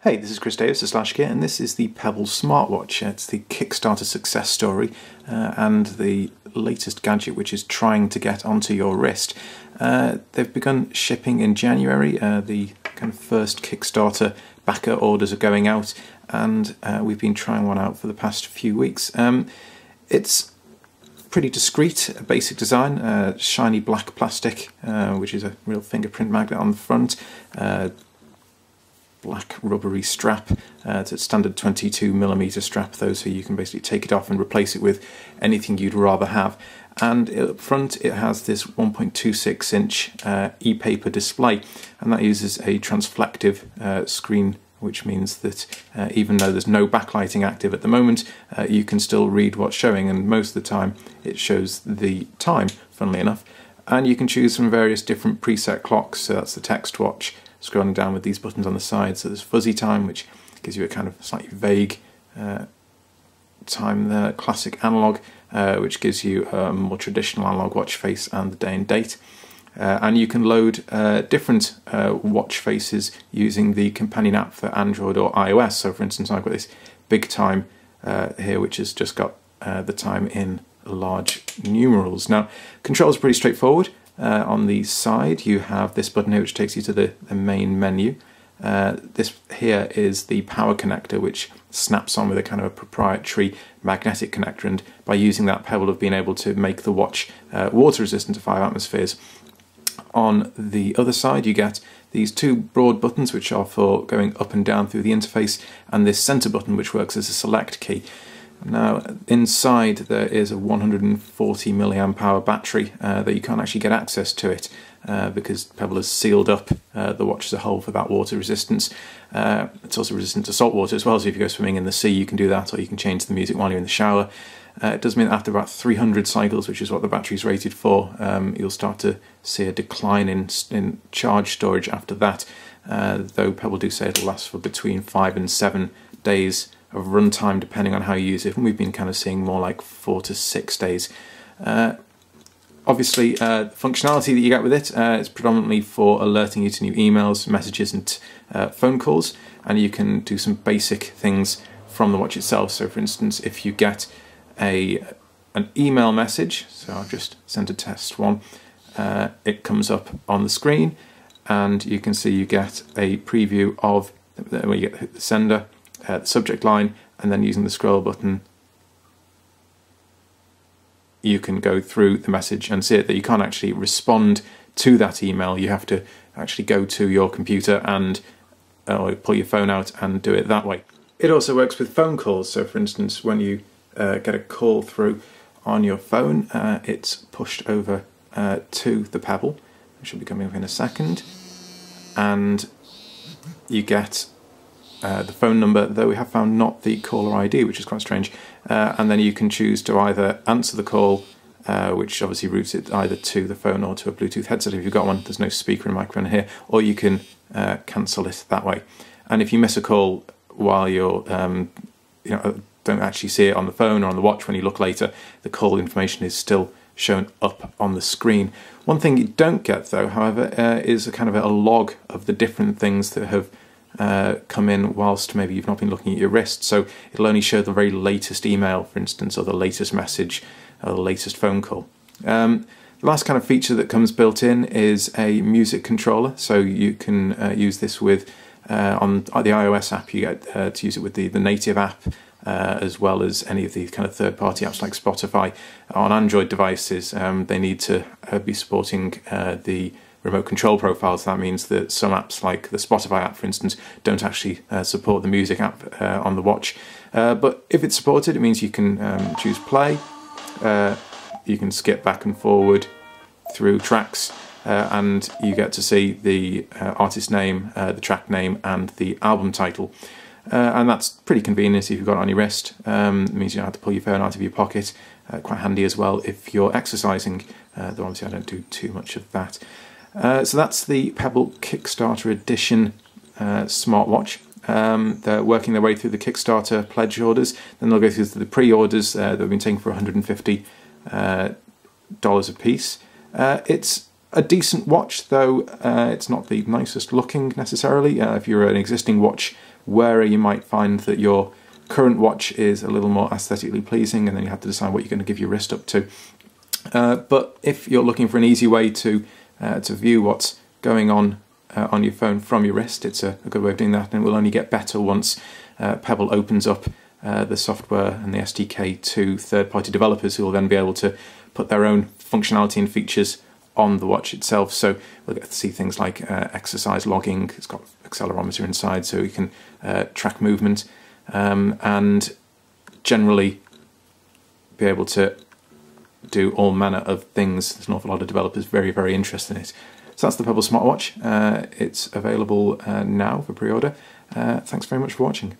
Hey, this is Chris Davis of SlashGear, and this is the Pebble smartwatch. It's the Kickstarter success story and the latest gadget which is trying to get onto your wrist. They've begun shipping in January. The kind of first Kickstarter backer orders are going out, and we've been trying one out for the past few weeks. It's pretty discreet, a basic design, shiny black plastic, which is a real fingerprint magnet on the front. Black rubbery strap. It's a standard 22mm strap though, so you can basically take it off and replace it with anything you'd rather have. And up front it has this 1.26 inch e-paper display, and that uses a transflective screen, which means that even though there's no backlighting active at the moment, you can still read what's showing, and most of the time it shows the time, funnily enough. And you can choose from various different preset clocks, so that's the text watch, scrolling down with these buttons on the side. So there's fuzzy time, which gives you a kind of slightly vague time there, classic analog, which gives you a more traditional analog watch face and the day and date. And you can load different watch faces using the companion app for Android or iOS. So for instance, I've got this big time here, which has just got the time in large numerals. Now, controls are pretty straightforward. On the side you have this button here which takes you to the main menu. This here is the power connector, which snaps on with a kind of a proprietary magnetic connector, and by using that, Pebble have been able to make the watch water resistant to 5 atmospheres. On the other side you get these two broad buttons which are for going up and down through the interface, and this center button which works as a select key. Now, inside there is a 140 milliamp hour battery that you can't actually get access to it because Pebble has sealed up the watch as a whole for that water resistance. It's also resistant to salt water as well, so if you go swimming in the sea you can do that, or you can change the music while you're in the shower. It does mean that after about 300 cycles, which is what the battery is rated for, you'll start to see a decline in charge storage after that, though Pebble do say it'll last for between 5 and 7 days of runtime depending on how you use it, and we've been kind of seeing more like 4 to 6 days. Obviously, the functionality that you get with it is predominantly for alerting you to new emails, messages and phone calls, and you can do some basic things from the watch itself. So for instance, if you get an email message, so I've just sent a test one, it comes up on the screen and you can see you get a preview of where you get the sender, the subject line, and then using the scroll button you can go through the message and see it, that you can't actually respond to that email. You have to actually go to your computer and pull your phone out and do it that way. It also works with phone calls, so for instance when you get a call through on your phone, it's pushed over to the Pebble. It should be coming up in a second, and you get the phone number, though we have found not the caller ID, which is quite strange, and then you can choose to either answer the call, which obviously routes it either to the phone or to a Bluetooth headset if you've got one. There's no speaker and microphone here, or you can cancel it that way. And if you miss a call while you're don't actually see it on the phone or on the watch, when you look later, the call information is still shown up on the screen. One thing you don't get though, however, is a kind of a log of the different things that have come in whilst maybe you've not been looking at your wrist. So it'll only show the very latest email, for instance, or the latest message, or the latest phone call. The last kind of feature that comes built in is a music controller, so you can use this with on the iOS app. You get to use it with the native app, as well as any of the kind of third-party apps like Spotify. On Android devices, they need to be supporting the remote control profiles. That means that some apps like the Spotify app, for instance, don't actually support the music app on the watch. But if it's supported, it means you can choose play, you can skip back and forward through tracks, and you get to see the artist name, the track name and the album title. And that's pretty convenient if you've got it on your wrist. It means you don't have to pull your phone out of your pocket. Quite handy as well if you're exercising, though obviously I don't do too much of that. So that's the Pebble Kickstarter Edition smartwatch. They're working their way through the Kickstarter pledge orders, then they'll go through the pre-orders that have been taken for $150 a piece. It's a decent watch, though it's not the nicest looking necessarily. If you're an existing watch where you might find that your current watch is a little more aesthetically pleasing, and then you have to decide what you're going to give your wrist up to. But if you're looking for an easy way to view what's going on your phone from your wrist, it's a good way of doing that, and it will only get better once Pebble opens up the software and the SDK to third-party developers, who will then be able to put their own functionality and features on the watch itself. So we'll get to see things like exercise logging. It's got accelerometer inside, so you can track movement, and generally be able to do all manner of things. There's an awful lot of developers very, very interested in it. So that's the Pebble smartwatch. It's available now for pre-order. Thanks very much for watching.